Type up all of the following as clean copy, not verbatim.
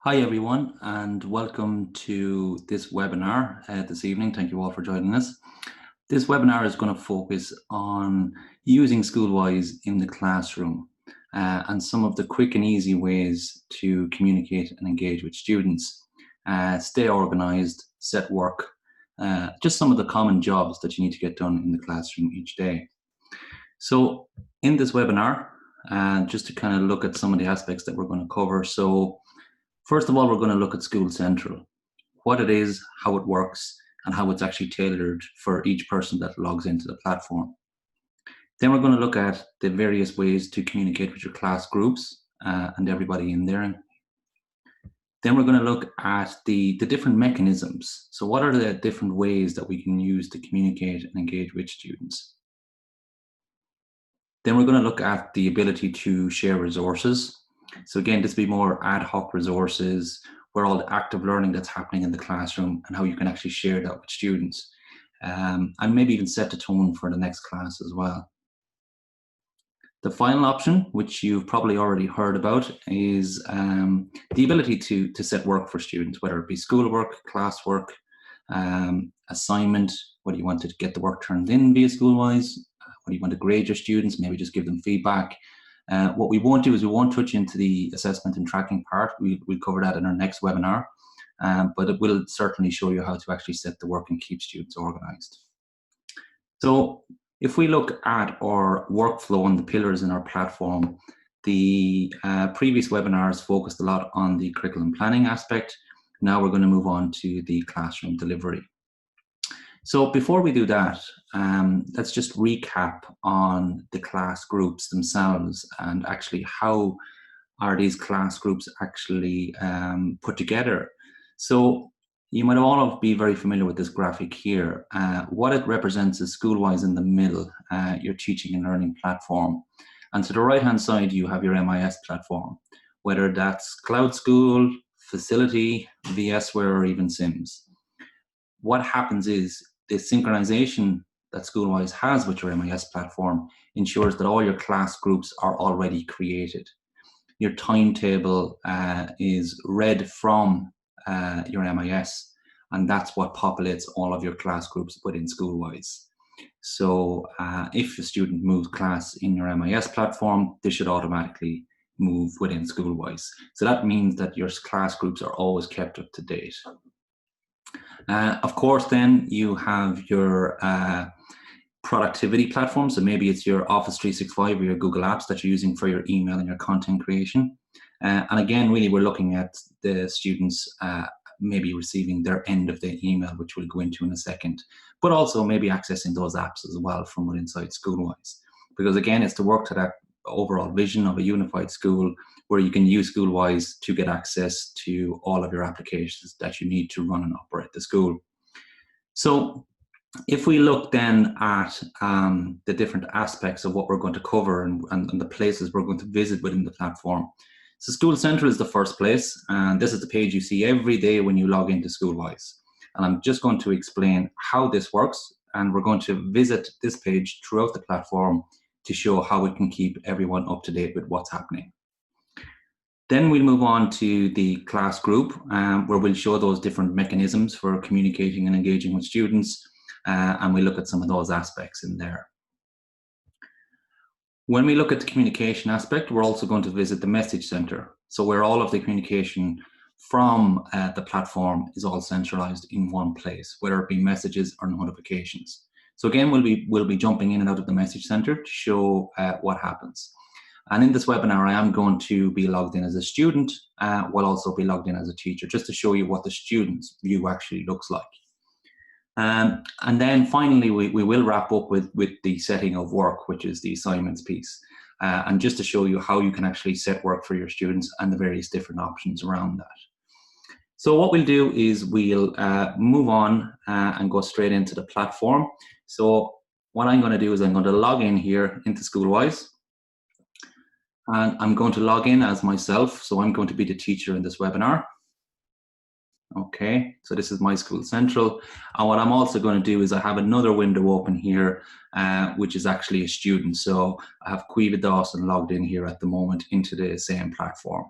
Hi everyone, and welcome to this webinar this evening. Thank you all for joining us. This webinar is going to focus on using SchoolWise in the classroom and some of the quick and easy ways to communicate and engage with students, stay organized, set work, just some of the common jobs that you need to get done in the classroom each day. So in this webinar, just to kind of look at some of the aspects that we're going to cover. So first of all, we're going to look at School Central, what it is, how it works, and how it's actually tailored for each person that logs into the platform. Then we're going to look at the various ways to communicate with your class groups and everybody in there. Then we're going to look at the different mechanisms. So what are the different ways that we can use to communicate and engage with students? Then we're going to look at the ability to share resources. So again, this will be more ad hoc resources, where all the active learning that's happening in the classroom and how you can actually share that with students. And maybe even set the tone for the next class as well. The final option, which you've probably already heard about, is the ability to set work for students, whether it be schoolwork, classwork, assignment, whether you want to get the work turned in via SchoolWise, whether you want to grade your students, maybe just give them feedback. What we won't do is we won't touch into the assessment and tracking part. We'll cover that in our next webinar, but it will certainly show you how to actually set the work and keep students organized. So if we look at our workflow and the pillars in our platform, the previous webinars focused a lot on the curriculum planning aspect. Now we're going to move on to the classroom delivery. So before we do that, let's just recap on the class groups themselves and actually how are these class groups actually put together. So you might all be very familiar with this graphic here. What it represents is SchoolWise in the middle, your teaching and learning platform. And to the right-hand side, you have your MIS platform, whether that's Cloud School, Facility, VSware, or even Sims. What happens is the synchronization that SchoolWise has with your MIS platform ensures that all your class groups are already created. Your timetable is read from your MIS, and that's what populates all of your class groups within SchoolWise. So if a student moves class in your MIS platform, they should automatically move within SchoolWise. So that means that your class groups are always kept up to date. Of course, then you have your productivity platform. So maybe it's your Office 365 or your Google Apps that you're using for your email and your content creation. And again, really, we're looking at the students maybe receiving their end of the email, which we'll go into in a second, but also maybe accessing those apps as well from within inside SchoolWise. Because again, it's to work to that overall vision of a unified school where you can use SchoolWise to get access to all of your applications that you need to run and operate the school. So if we look then at the different aspects of what we're going to cover and the places we're going to visit within the platform. So School Central is the first place, and this is the page you see every day when you log into SchoolWise. And I'm just going to explain how this works, and we're going to visit this page throughout the platform to show how we can keep everyone up to date with what's happening. Then we'll move on to the class group, where we'll show those different mechanisms for communicating and engaging with students, and we look at some of those aspects in there. When we look at the communication aspect, we're also going to visit the message center. So where all of the communication from the platform is all centralized in one place, whether it be messages or notifications. So again, we'll be jumping in and out of the message center to show what happens. And in this webinar, I am going to be logged in as a student, while also be logged in as a teacher, just to show you what the student's view actually looks like. And then finally, we will wrap up with the setting of work, which is the assignments piece, and just to show you how you can actually set work for your students and the various different options around that. So what we'll do is we'll move on and go straight into the platform. So what I'm going to do is I'm going to log in here into SchoolWise. And I'm going to log in as myself. So I'm going to be the teacher in this webinar. Okay, so this is my School Central. And what I'm also going to do is I have another window open here, which is actually a student. So I have Quiva Dawson logged in here at the moment into the same platform.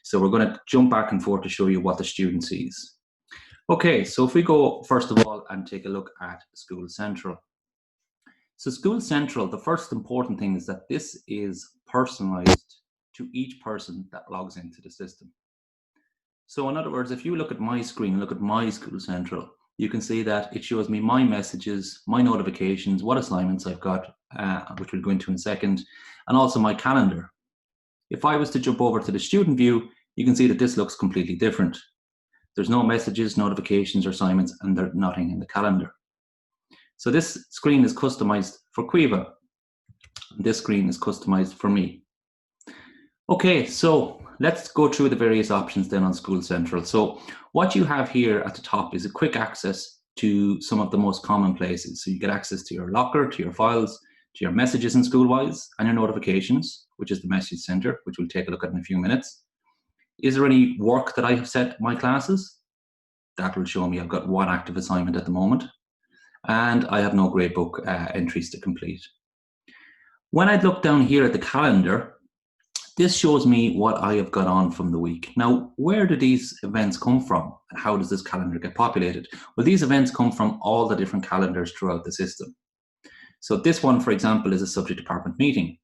So we're going to jump back and forth to show you what the student sees. Okay, so if we go first of all and take a look at School Central. So School Central, the first important thing is that this is personalized to each person that logs into the system. So in other words, if you look at my screen, look at my School Central, you can see that it shows me my messages, my notifications, what assignments I've got, which we'll go into in a second, and also my calendar. If I was to jump over to the student view, you can see that this looks completely different. There's no messages, notifications, or assignments, and there's nothing in the calendar. So this screen is customized for Quiva. This screen is customized for me. Okay, so let's go through the various options then on School Central. So what you have here at the top is a quick access to some of the most common places. So you get access to your locker, to your files, to your messages in SchoolWise, and your notifications, which is the message center, which we'll take a look at in a few minutes. Is there any work that I have set my classes? That will show me I've got one active assignment at the moment. And I have no gradebook entries to complete. When I look down here at the calendar, this shows me what I have got on from the week. Now, where do these events come from? And how does this calendar get populated? Well, these events come from all the different calendars throughout the system. So this one, for example, is a subject department meeting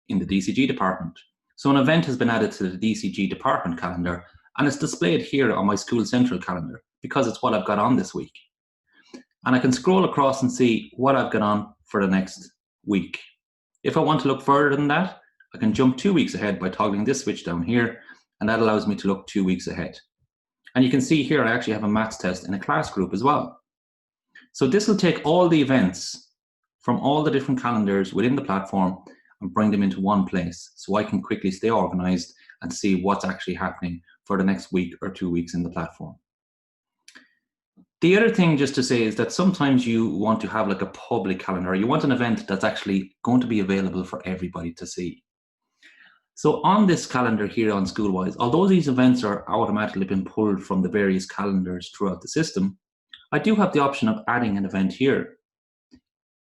in the DCG department. So an event has been added to the DCG department calendar, and it's displayed here on my School Central calendar because it's what I've got on this week. And I can scroll across and see what I've got on for the next week. If I want to look further than that, I can jump 2 weeks ahead by toggling this switch down here, and that allows me to look 2 weeks ahead. And you can see here I actually have a maths test in a class group as well. So this will take all the events from all the different calendars within the platform and bring them into one place so I can quickly stay organized and see what's actually happening for the next week or 2 weeks in the platform. The other thing just to say is that sometimes you want to have like a public calendar. You want an event that's actually going to be available for everybody to see. So on this calendar here on SchoolWise, although these events are automatically been pulled from the various calendars throughout the system, I do have the option of adding an event here.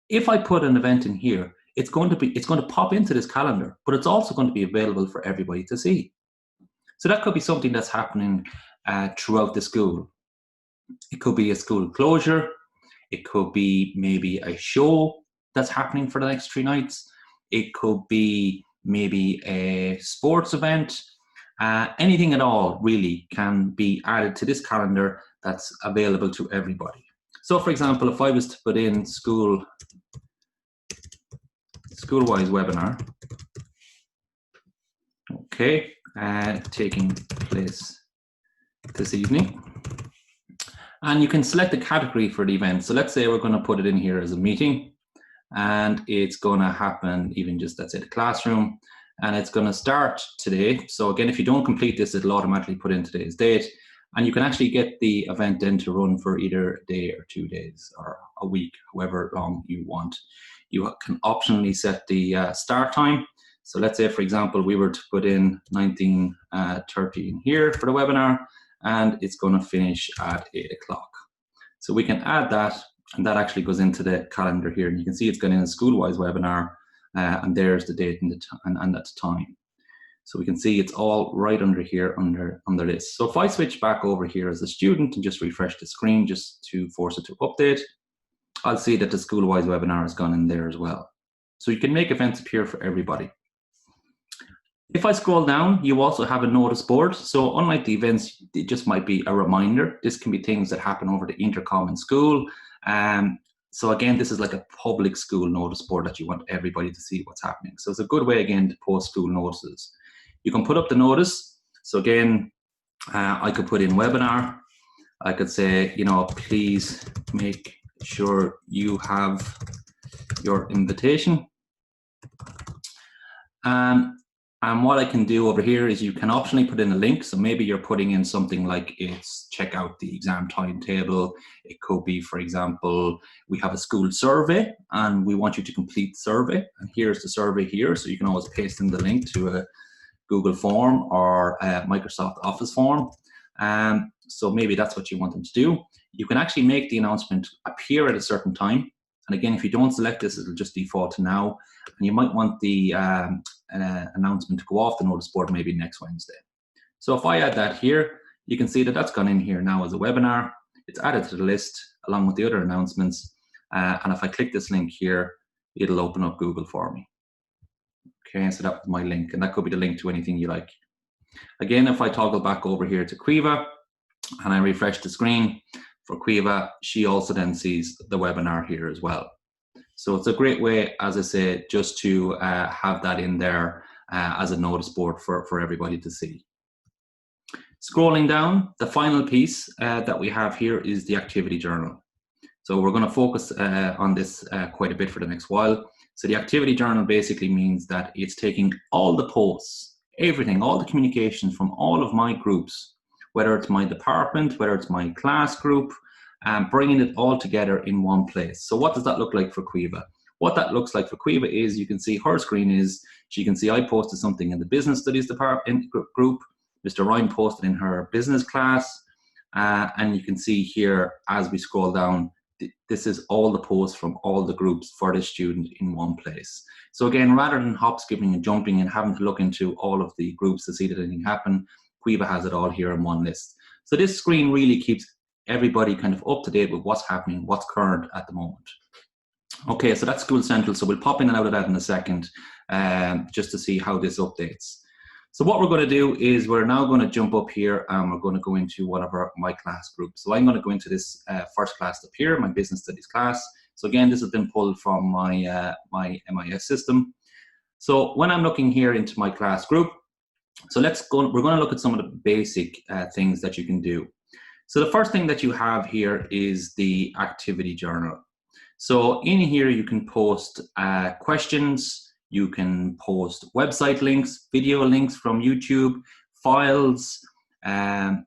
If I put an event in here, it's going to pop into this calendar, but it's also going to be available for everybody to see. So that could be something that's happening throughout the school. It could be a school closure. It could be maybe a show that's happening for the next 3 nights. It could be maybe a sports event. Anything at all really can be added to this calendar that's available to everybody. So for example, if I was to put in SchoolWise webinar, okay, taking place this evening. And you can select a category for the event. So let's say we're going to put it in here as a meeting, and it's going to happen even just, let's say, the classroom, and it's going to start today. So again, if you don't complete this, it'll automatically put in today's date, and you can actually get the event then to run for either a day or 2 days or a week, however long you want. You can optionally set the start time. So let's say, for example, we were to put in 19:30 in here for the webinar, and it's going to finish at 8 o'clock. So we can add that, and that actually goes into the calendar here. And you can see it's going in a SchoolWise webinar, and there's the date and the time. So we can see it's all right under here, under this. So if I switch back over here as a student and just refresh the screen just to force it to update, I'll see that the SchoolWise webinar has gone in there as well. So you can make events appear for everybody. If I scroll down, you also have a notice board. So unlike the events, it just might be a reminder. This can be things that happen over the intercom in school. So again, this is like a public school notice board that you want everybody to see what's happening. So it's a good way, again, to post school notices. You can put up the notice. So again, I could put in webinar. I could say, you know, please make sure you have your invitation. And what I can do over here is you can optionally put in a link. So maybe you're putting in something like it's check out the exam timetable. It could be, for example, we have a school survey and we want you to complete the survey. And here's the survey here. So you can always paste in the link to a Google form or a Microsoft Office form. So maybe that's what you want them to do. You can actually make the announcement appear at a certain time. And again, if you don't select this, it'll just default to now. And you might want the announcement to go off the notice board maybe next Wednesday. So if I add that here, you can see that that's gone in here now as a webinar. It's added to the list along with the other announcements. And if I click this link here, it'll open up Google for me. Okay, so that was my link, and that could be the link to anything you like. Again, if I toggle back over here to Quiva and I refresh the screen for Quiva, she also then sees the webinar here as well. So it's a great way, as I say, just to have that in there as a notice board for everybody to see. Scrolling down, the final piece that we have here is the activity journal. So we're going to focus on this quite a bit for the next while. So the activity journal basically means that it's taking all the posts, everything, all the communications from all of my groups, whether it's my department, whether it's my class group, bringing it all together in one place. So what does that look like for Quiva? What that looks like for Quiva is, you can see her screen is, she can see I posted something in the business studies department group, Mr. Ryan posted in her business class, and you can see here as we scroll down, this is all the posts from all the groups for the student in one place. So again, rather than hop, skipping and jumping and having to look into all of the groups to see that anything happened, Quiva has it all here in one list. So this screen really keeps everybody kind of up to date with what's happening, what's current at the moment. Okay, so that's School Central. So we'll pop in and out of that in a second just to see how this updates. So what we're going to do is we're now going to jump up here and we're going to go into one of my class groups. So I'm going to go into this first class up here, my business studies class. So again, this has been pulled from my, my MIS system. So when I'm looking here into my class group, so we're going to look at some of the basic things that you can do. So the first thing that you have here is the activity journal. So in here you can post questions, you can post website links, video links from YouTube, files,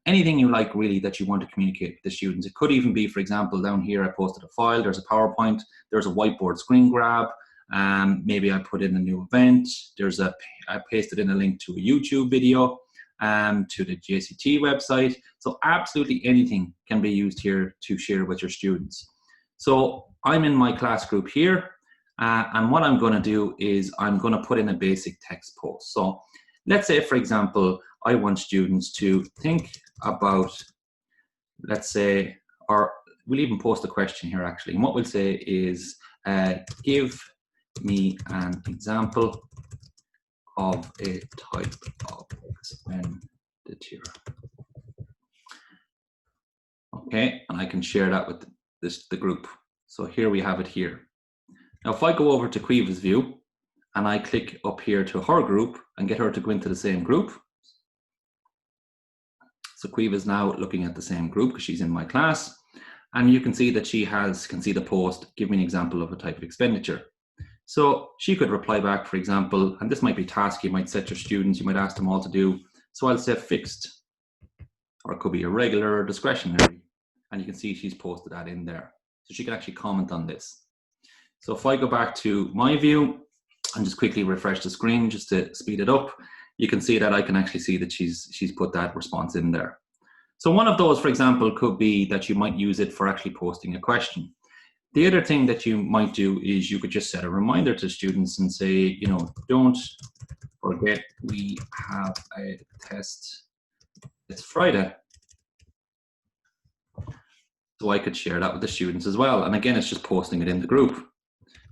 anything you like really that you want to communicate with the students. It could even be, for example, down here I posted a file, there's a PowerPoint, there's a whiteboard screen grab, maybe I put in a new event, I pasted in a link to a YouTube video, to the JCT website. So absolutely anything can be used here to share with your students. So I'm in my class group here. And what I'm going to do is I'm going to put in a basic text post. So let's say, for example, I want students to think about, let's say, or we'll even post a question here actually. And what we'll say is, give me an example of a type of expenditure. Okay, and I can share that with the group. So here we have it here. Now, if I go over to Quiva's view and I click up here to her group and get her to go into the same group. So Quiva's now looking at the same group because she's in my class. And you can see that she can see the post, give me an example of a type of expenditure. So she could reply back, for example, and this might be a task you might set your students, you might ask them all to do. So I'll say fixed, or it could be irregular or discretionary. And you can see she's posted that in there. So she can actually comment on this. So if I go back to my view and just quickly refresh the screen just to speed it up, you can see that I can actually see that she's put that response in there. So one of those, for example, could be that you might use it for actually posting a question. The other thing that you might do is you could just set a reminder to students and say, you know, don't forget we have a test this Friday. So I could share that with the students as well. And again, it's just posting it in the group.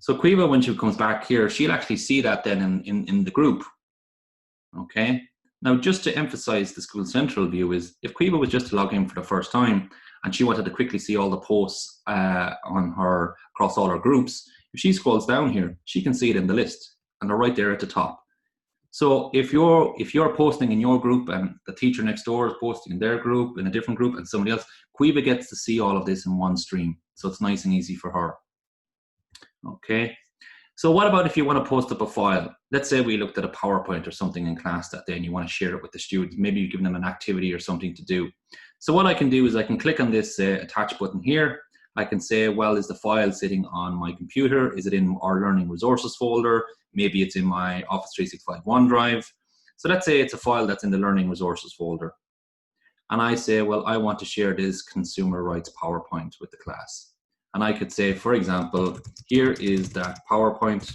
So Quiva, when she comes back here, she'll actually see that then in the group. Okay. Now, just to emphasize the School Central view is if Quiva was just to log in for the first time and she wanted to quickly see all the posts on her across all her groups, if she scrolls down here, she can see it in the list and they're right there at the top. So if you're posting in your group and the teacher next door is posting in their group, in a different group, and somebody else, Quiva gets to see all of this in one stream. So it's nice and easy for her. Okay. So what about if you want to post up a file? Let's say we looked at a PowerPoint or something in class that day and you want to share it with the students. Maybe you've given them an activity or something to do. So what I can do is I can click on this attach button here. I can say, well, is the file sitting on my computer? Is it in our learning resources folder? Maybe it's in my Office 365 OneDrive. So let's say it's a file that's in the learning resources folder. And I say, well, I want to share this consumer rights PowerPoint with the class. And I could say, for example, here is that PowerPoint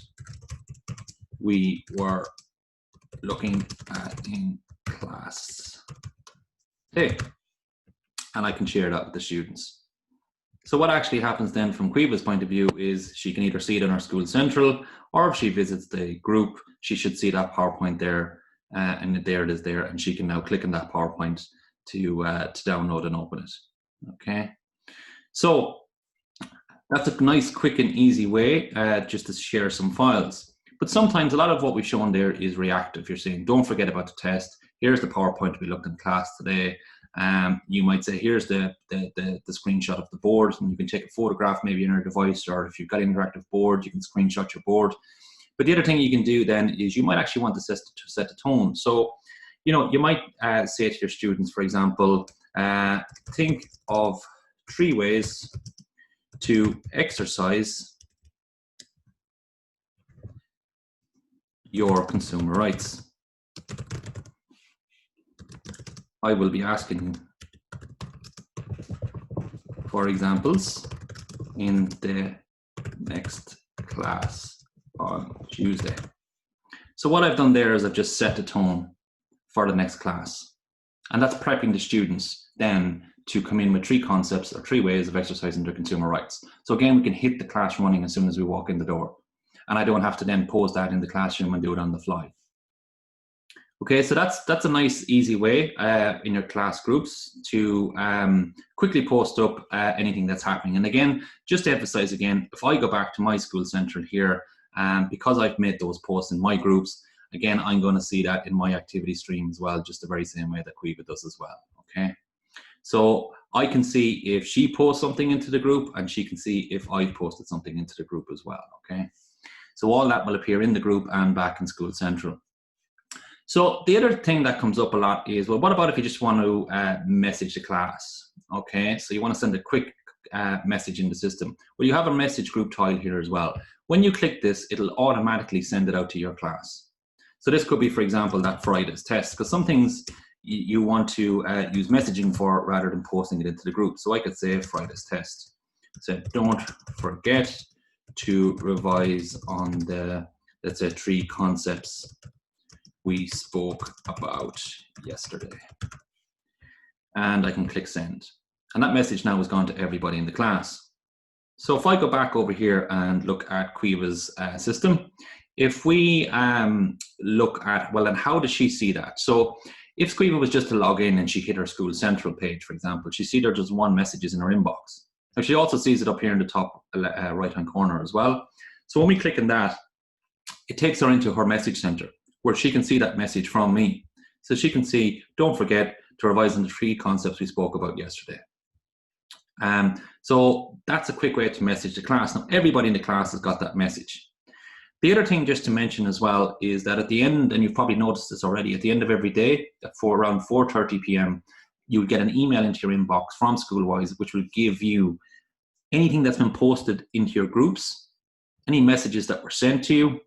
we were looking at in class today. And I can share that with the students. So what actually happens then from Quiva's point of view is she can either see it on our School Central, or if she visits the group, she should see that PowerPoint there, and there it is there, and she can now click on that PowerPoint to download and open it. Okay, so that's a nice, quick and easy way just to share some files. But sometimes a lot of what we've shown there is reactive. You're saying, don't forget about the test. Here's the PowerPoint we looked in class today. You might say, here's the screenshot of the board, and you can take a photograph maybe on your device, or if you've got an interactive board, you can screenshot your board. But the other thing you can do then is you might actually want to set the tone. So, you know, you might say to your students, for example, think of 3 ways to exercise your consumer rights. I will be asking for examples in the next class on Tuesday. So what I've done there is I've just set the tone for the next class. And that's prepping the students then to come in with 3 concepts or 3 ways of exercising their consumer rights. So again, we can hit the class running as soon as we walk in the door. And I don't have to then pose that in the classroom and do it on the fly. Okay, so that's a nice, easy way in your class groups to quickly post up anything that's happening. And again, just to emphasize again, if I go back to my School Central here, because I've made those posts in my groups, again, I'm going to see that in my activity stream as well, just the very same way that Quiva does as well, okay? So I can see if she posts something into the group, and she can see if I posted something into the group as well, okay? So all that will appear in the group and back in School Central. So the other thing that comes up a lot is, well, what about if you just want to message the class? Okay, so you want to send a quick message in the system. Well, you have a message group tile here as well. When you click this, it'll automatically send it out to your class. So this could be, for example, that Friday's test, because some things you want to use messaging for rather than posting it into the group. So I could say Friday's test. So don't forget to revise on the, let's say, 3 concepts we spoke about yesterday. And I can click send. And that message now has gone to everybody in the class. So if I go back over here and look at Quiva's system, if we look at, well, then how does she see that? So if Quiva was just to log in and she hit her School Central page, for example, she sees there's just 1 messages in her inbox. Now she also sees it up here in the top right-hand corner as well. So when we click on that, it takes her into her message center, where she can see that message from me. So she can see, don't forget to revise on the 3 concepts we spoke about yesterday. So that's a quick way to message the class. Now, everybody in the class has got that message. The other thing just to mention as well is that at the end, and you've probably noticed this already, at the end of every day, around 4:30 p.m., you'll get an email into your inbox from SchoolWise, which will give you anything that's been posted into your groups, any messages that were sent to you,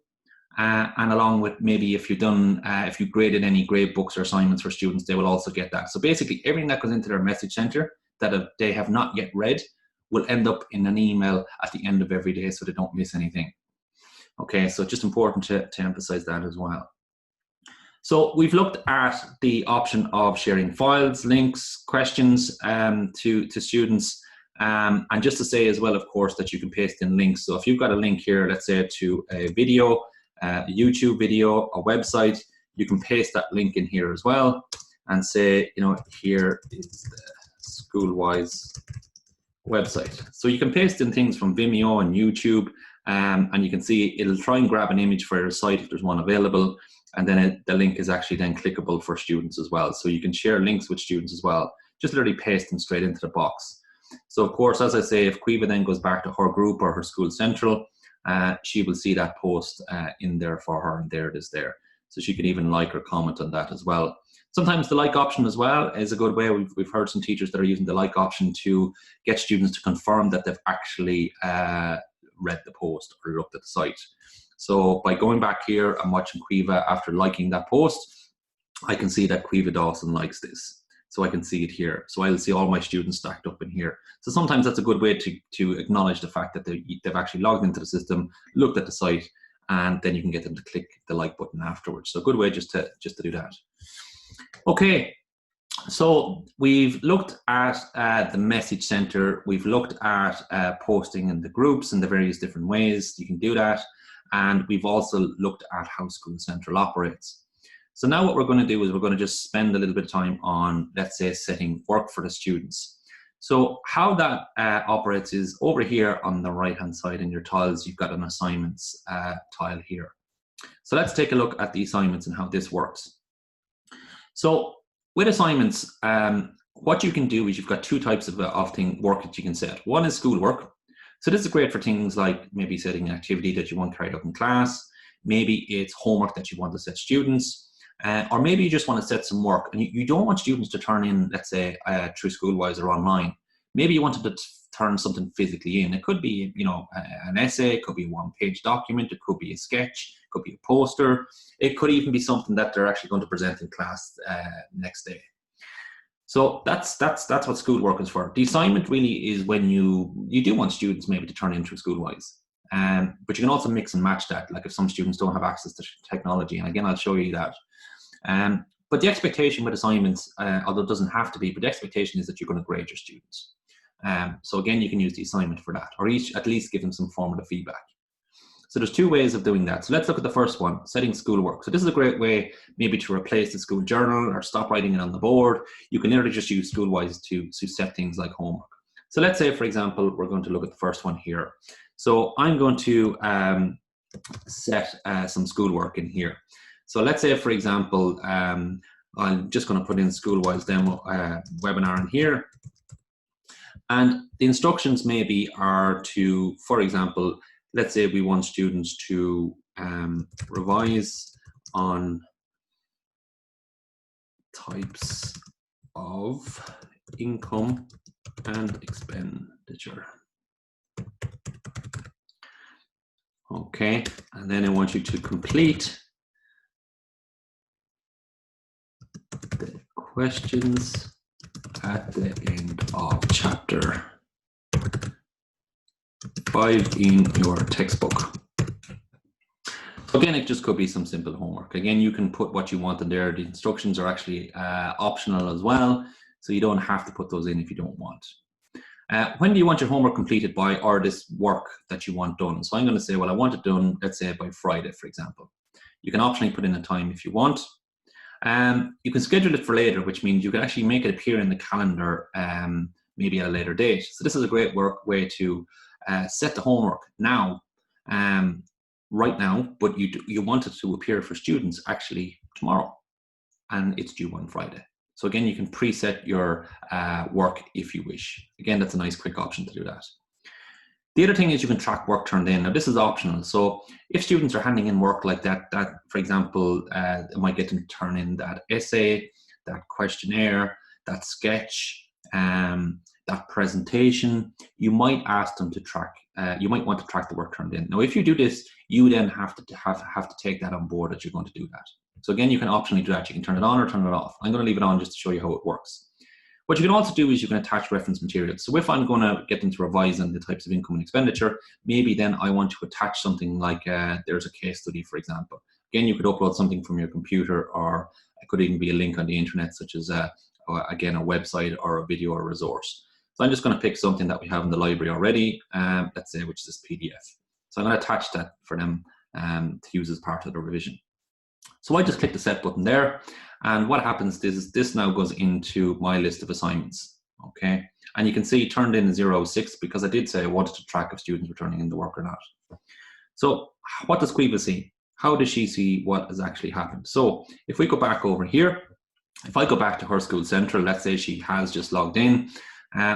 and along with maybe if you graded any grade books or assignments for students, they will also get that. So basically everything that goes into their message center that they have not yet read will end up in an email at the end of every day, so they don't miss anything. Okay, so just important to emphasize that as well. So we've looked at the option of sharing files, links, questions to students. And just to say as well, of course, that you can paste in links. So if you've got a link here, let's say to a video, a YouTube video, a website, you can paste that link in here as well and say, you know, here is the SchoolWise website. So you can paste in things from Vimeo and YouTube, and you can see it'll try and grab an image for your site if there's one available, and then the link is actually then clickable for students as well. So you can share links with students as well. Just literally paste them straight into the box. So of course, as I say, if Quiva then goes back to her group or her School Central, she will see that post in there for her, and there it is there. So she can even like or comment on that as well. Sometimes the like option as well is a good way. We've heard some teachers that are using the like option to get students to confirm that they've actually read the post or looked at the site. So by going back here and watching Quiva after liking that post, I can see that Quiva Dawson likes this. So I can see it here. So I'll see all my students stacked up in here. So sometimes that's a good way to acknowledge the fact that they've actually logged into the system, looked at the site, and then you can get them to click the like button afterwards. So a good way just to do that. Okay, so we've looked at the message center. We've looked at posting in the groups and the various different ways you can do that. And we've also looked at how School Central operates. So now what we're going to do is we're going to just spend a little bit of time on, let's say, setting work for the students. So how that operates is over here on the right-hand side in your tiles, you've got an assignments tile here. So let's take a look at the assignments and how this works. So with assignments, what you can do is you've got two types of work that you can set. One is schoolwork. So this is great for things like maybe setting an activity that you want carried out in class. Maybe it's homework that you want to set students. Or maybe you just want to set some work and you don't want students to turn in, let's say, through SchoolWise or online. Maybe you wanted to turn something physically in. It could be, you know, an essay, it could be a one-page document, it could be a sketch, it could be a poster. It could even be something that they're actually going to present in class next day. So that's what schoolwork is for. The assignment really is when you do want students maybe to turn in through SchoolWise. But you can also mix and match that, like if some students don't have access to technology. And again, I'll show you that. But the expectation with assignments, although it doesn't have to be, but the expectation is that you're going to grade your students. So again, you can use the assignment for that, or at least give them some formative feedback. So there's two ways of doing that. So let's look at the first one, setting schoolwork. So this is a great way maybe to replace the school journal or stop writing it on the board. You can literally just use SchoolWise to set things like homework. So let's say, for example, we're going to look at the first one here. So I'm going to set some schoolwork in here. So let's say, for example, I'm just going to put in SchoolWise demo webinar in here. And the instructions maybe are to, for example, let's say we want students to revise on types of income and expenditure. Okay, and then I want you to complete the questions at the end of chapter 5 in your textbook. Again, it just could be some simple homework. Again, you can put what you want in there. The instructions are actually optional as well, so you don't have to put those in if you don't want. When do you want your homework completed by, or this work that you want done? So I'm going to say, well, I want it done, let's say by Friday, for example. You can optionally put in a time if you want. You can schedule it for later, which means you can actually make it appear in the calendar maybe at a later date. So this is a great way to set the homework now, right now, but you want it to appear for students actually tomorrow, and it's due on Friday. So again, you can preset your work if you wish. Again, that's a nice quick option to do that. The other thing is you can track work turned in. Now this is optional. So if students are handing in work like that for example, it might get them to turn in that essay, that questionnaire, that sketch, that presentation, you might ask them to track, you might want to track the work turned in. Now, if you do this, you then have to take that on board that you're going to do that. So again, you can optionally do that. You can turn it on or turn it off. I'm going to leave it on just to show you how it works. What you can also do is you can attach reference materials. So if I'm going to get them to revise on the types of income and expenditure, maybe then I want to attach something like there's a case study, for example. Again, you could upload something from your computer, or it could even be a link on the internet, such as again, a website or a video or a resource. So I'm just going to pick something that we have in the library already, let's say, which is this PDF. So I'm going to attach that for them to use as part of the revision. So I just click the set button there, and what happens is this now goes into my list of assignments, okay? And you can see turned in 006 because I did say I wanted to track if students were turning in the work or not. So what does Quiva see? How does she see what has actually happened? So if we go back over here, if I go back to her School Central, let's say she has just logged in,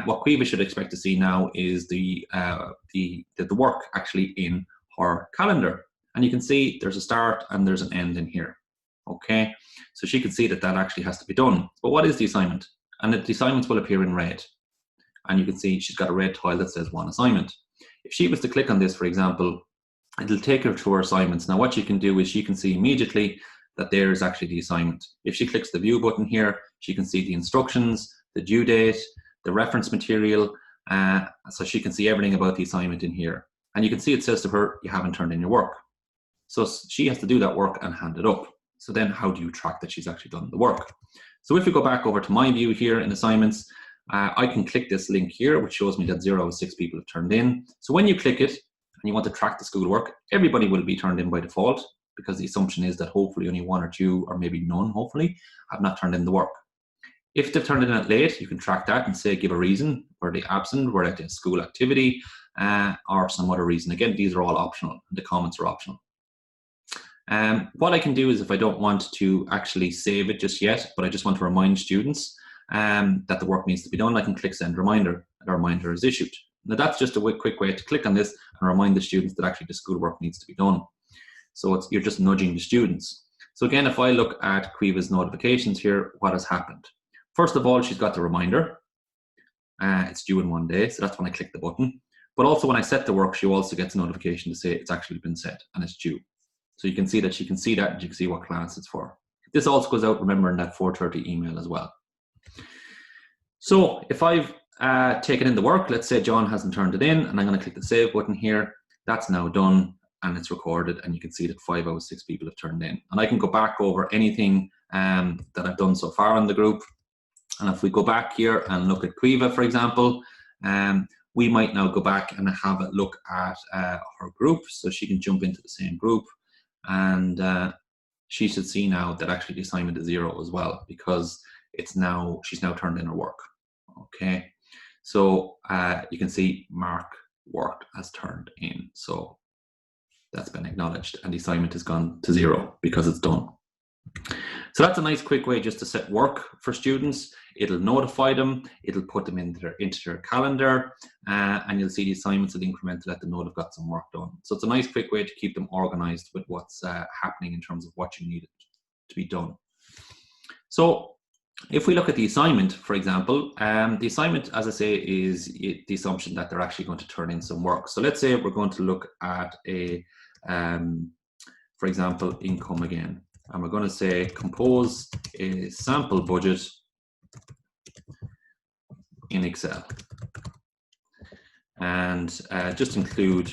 what Quiva should expect to see now is the work actually in her calendar. And you can see there's a start and there's an end in here, okay? So she can see that that actually has to be done. But what is the assignment? And the assignments will appear in red. And you can see she's got a red tile that says one assignment. If she was to click on this, for example, it'll take her to her assignments. Now what she can do is she can see immediately that there is actually the assignment. If she clicks the view button here, she can see the instructions, the due date, the reference material, so she can see everything about the assignment in here. And you can see it says to her, you haven't turned in your work. So she has to do that work and hand it up. So then how do you track that she's actually done the work? So if we go back over to my view here in assignments, I can click this link here, which shows me that 0 out of 6 people have turned in. So when you click it and you want to track the schoolwork, everybody will be turned in by default, because the assumption is that hopefully only 1 or 2, or maybe none, hopefully, have not turned in the work. If they've turned it in late, you can track that and say, give a reason. Were they absent? Were they at a school activity? Or some other reason. Again, these are all optional. The comments are optional. What I can do is, if I don't want to actually save it just yet, but I just want to remind students that the work needs to be done, I can click send reminder, and a reminder is issued. Now that's just a quick way to click on this and remind the students that actually the schoolwork needs to be done. So you're just nudging the students. So again, if I look at Quiva's notifications here, what has happened? First of all, she's got the reminder. It's due in 1 day, so that's when I click the button. But also when I set the work, she also gets a notification to say it's actually been set and it's due. So you can see that she can see that, and you can see what class it's for. This also goes out, remember, in that 4:30 email as well. So if I've taken in the work, let's say John hasn't turned it in, and I'm going to click the save button here. That's now done, and it's recorded, and you can see that 5 out of 6 people have turned in. And I can go back over anything that I've done so far in the group. And if we go back here and look at Quiva, for example, we might now go back and have a look at her group, so she can jump into the same group, and she should see now that actually the assignment is 0 as well, because she's now turned in her work. Okay, so you can see Mark work has turned in, so that's been acknowledged, and the assignment has gone to 0 because it's done. So that's a nice quick way just to set work for students. It'll notify them, it'll put them into their calendar, and you'll see the assignments will incremental at the note have got some work done. So it's a nice quick way to keep them organized with what's happening in terms of what you need to be done. So if we look at the assignment, for example, the assignment, as I say, is the assumption that they're actually going to turn in some work. So let's say we're going to look at for example, income again. And we're going to say compose a sample budget in Excel, and just include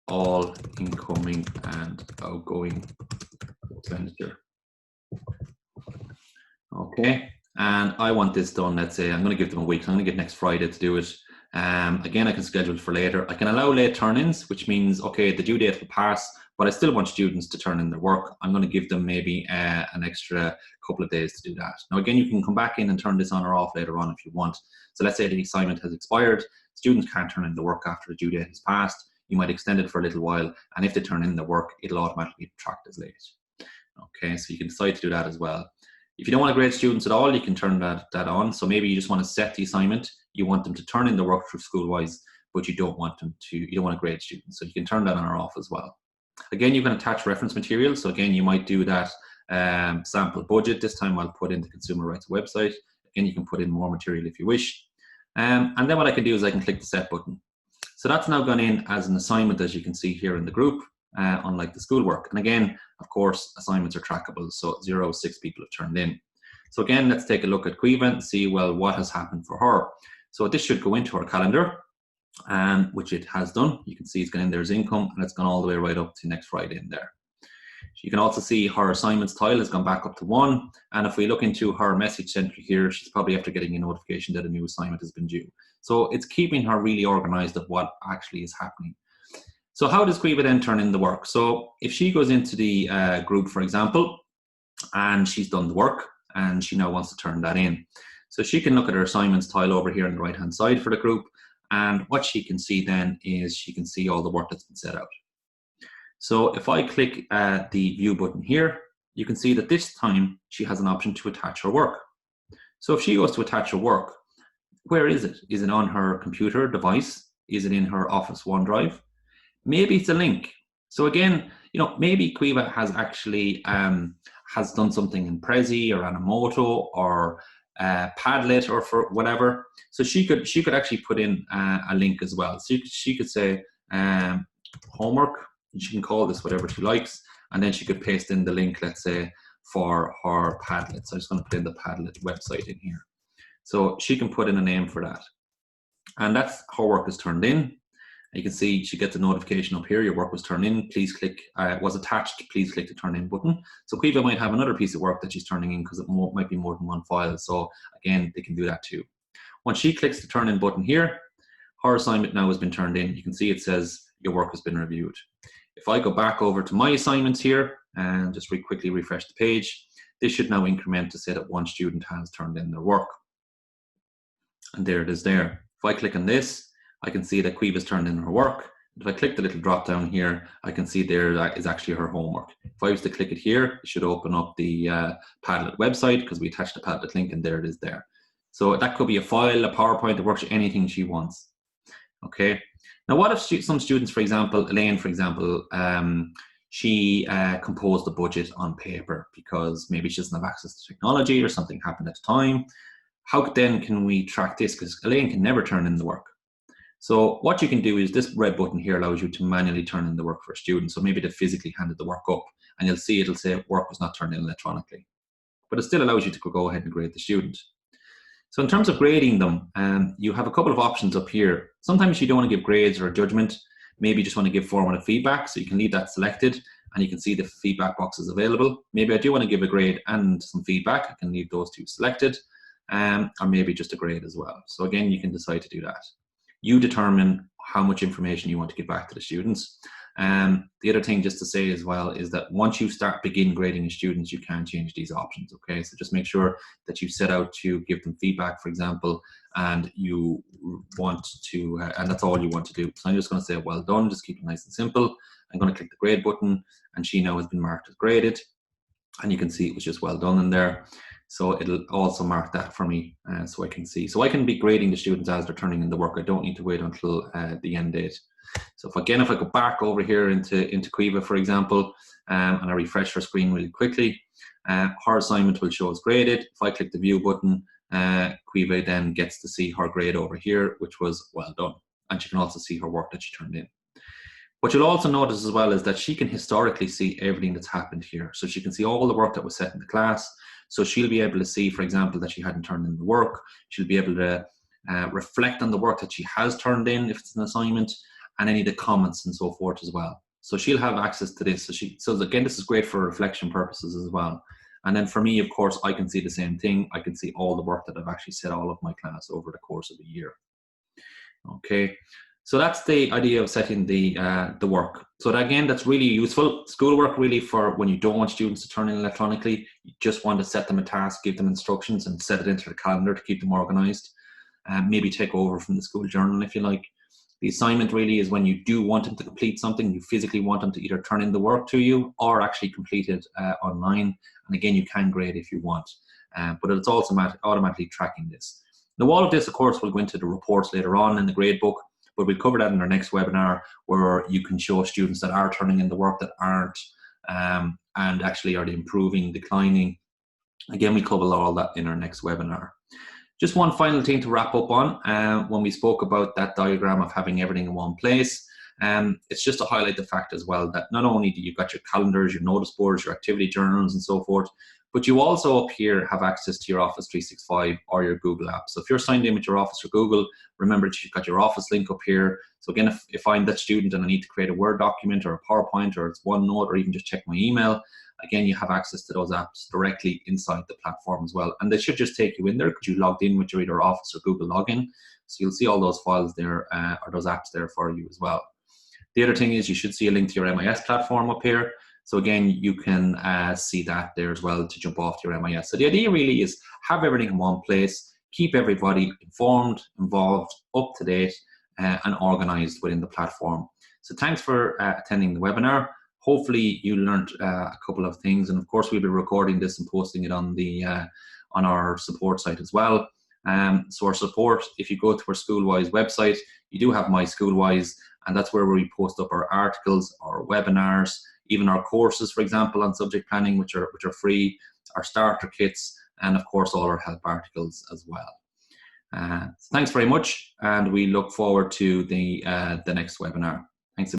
all incoming and outgoing expenditure. Okay, and I want this done, let's say, I'm going to give them a week. So I'm going to get next Friday to do it. Again, I can schedule it for later. I can allow late turn-ins, which means, okay, the due date will pass, but I still want students to turn in their work. I'm going to give them maybe an extra couple of days to do that. Now, again, you can come back in and turn this on or off later on if you want. So let's say the assignment has expired. Students can't turn in the work after the due date has passed. You might extend it for a little while, and if they turn in the work, it'll automatically be tracked as late. Okay, so you can decide to do that as well. If you don't want to grade students at all, you can turn that on. So maybe you just want to set the assignment. You want them to turn in the work through SchoolWise, but you don't want to grade students. So you can turn that on or off as well. Again, you can attach reference material. So again, you might do that sample budget. This time I'll put in the consumer rights website. Again, you can put in more material if you wish. And then what I can do is I can click the set button. So that's now gone in as an assignment, as you can see here in the group, unlike the schoolwork. And again, of course, assignments are trackable. So 0, 6 people have turned in. So again, let's take a look at Quiva and see, well, what has happened for her. So this should go into her calendar, which it has done. You can see it's gone in there as income, and it's gone all the way right up to next Friday in there. You can also see her assignments tile has gone back up to 1. And if we look into her message center here, she's probably after getting a notification that a new assignment has been due. So it's keeping her really organized of what actually is happening. So how does Quiva then turn in the work? So if she goes into the group, for example, and she's done the work, and she now wants to turn that in. So she can look at her assignments tile over here on the right-hand side for the group, and what she can see then is she can see all the work that's been set out. So if I click the view button here, you can see that this time she has an option to attach her work. So if she goes to attach her work, where is it? Is it on her computer device? Is it in her Office OneDrive? Maybe it's a link. So again, maybe Quiva has actually has done something in Prezi or Animoto or Padlet or for whatever. So she could actually put in a link as well. So she could say homework. She can call this whatever she likes, and then she could paste in the link, let's say, for her Padlet. So I'm just going to put in the Padlet website in here. So she can put in a name for that. And that's her work is turned in. You can see she gets a notification up here, your work was turned in, please click, was attached, please click the turn in button. So Quiva might have another piece of work that she's turning in because it might be more than one file. So again, they can do that too. Once she clicks the turn in button here, her assignment now has been turned in. You can see it says your work has been reviewed. If I go back over to my assignments here and just quickly refresh the page, this should now increment to say that one student has turned in their work. And there it is there. If I click on this, I can see that Quiva's turned in her work. If I click the little drop down here, I can see there that is actually her homework. If I was to click it here, it should open up the Padlet website because we attached the Padlet link, and there it is there. So that could be a file, a PowerPoint, a worksheet, anything she wants. Okay. Now, what if some students, for example, Elaine, for example, she composed the budget on paper because maybe she doesn't have access to technology or something happened at the time. How then can we track this? Because Elaine can never turn in the work. So what you can do is this red button here allows you to manually turn in the work for a student. So maybe they physically handed the work up, and you'll see it'll say work was not turned in electronically. But it still allows you to go ahead and grade the student. So in terms of grading them, you have a couple of options up here. Sometimes you don't want to give grades or a judgment. Maybe you just want to give formative feedback. So you can leave that selected, and you can see the feedback boxes available. Maybe I do want to give a grade and some feedback. I can leave those two selected, or maybe just a grade as well. So again, you can decide to do that. You determine how much information you want to give back to the students. The other thing just to say as well is that once you begin grading your students, you can change these options, okay? So just make sure that you set out to give them feedback, for example, and you want to, and that's all you want to do. So I'm just gonna say, well done, just keep it nice and simple. I'm gonna click the grade button, and she now has been marked as graded. And you can see it was just well done in there. So it'll also mark that for me so I can see. So I can be grading the students as they're turning in the work. I don't need to wait until the end date. So if I go back over here into Quiva, for example, and I refresh her screen really quickly, her assignment will show as graded. If I click the view button, Quiva then gets to see her grade over here, which was well done. And she can also see her work that she turned in. What you'll also notice as well is that she can historically see everything that's happened here. So she can see all the work that was set in the class. So she'll be able to see, for example, that she hadn't turned in the work. She'll be able to reflect on the work that she has turned in if it's an assignment, and any of the comments and so forth as well. So she'll have access to this. So again, this is great for reflection purposes as well. And then for me, of course, I can see the same thing. I can see all the work that I've actually set all of my class over the course of the year. Okay. So that's the idea of setting the work. So that, again, that's really useful. Schoolwork really for when you don't want students to turn in electronically, you just want to set them a task, give them instructions, and set it into the calendar to keep them organized. Maybe take over from the school journal if you like. The assignment really is when you do want them to complete something, you physically want them to either turn in the work to you or actually complete it online. And again, you can grade if you want, but it's also automatically tracking this. Now, all of this, of course, will go into the reports later on in the grade book. But we'll cover that in our next webinar, where you can show students that are turning in the work, that aren't, and actually are they improving, declining. Again, we cover all that in our next webinar. Just one final thing to wrap up on, when we spoke about that diagram of having everything in one place, it's just to highlight the fact as well that not only do you got your calendars, your notice boards, your activity journals and so forth, but you also up here have access to your Office 365 or your Google app. So if you're signed in with your Office or Google, remember that you've got your Office link up here. So again, if I'm that student and I need to create a Word document or a PowerPoint or it's OneNote or even just check my email, again, you have access to those apps directly inside the platform as well. And they should just take you in there because you logged in with your either Office or Google login. So you'll see all those files there or those apps there for you as well. The other thing is you should see a link to your MIS platform up here. So again, you can see that there as well to jump off to your MIS. So the idea really is have everything in one place, keep everybody informed, involved, up to date, and organized within the platform. So thanks for attending the webinar. Hopefully you learned a couple of things, and of course we'll be recording this and posting it on the on our support site as well. So our support, if you go to our SchoolWise website, you do have My SchoolWise, and that's where we post up our articles, our webinars, even our courses, for example, on subject planning, which are free, our starter kits, and of course all our help articles as well. Thanks very much, and we look forward to the next webinar.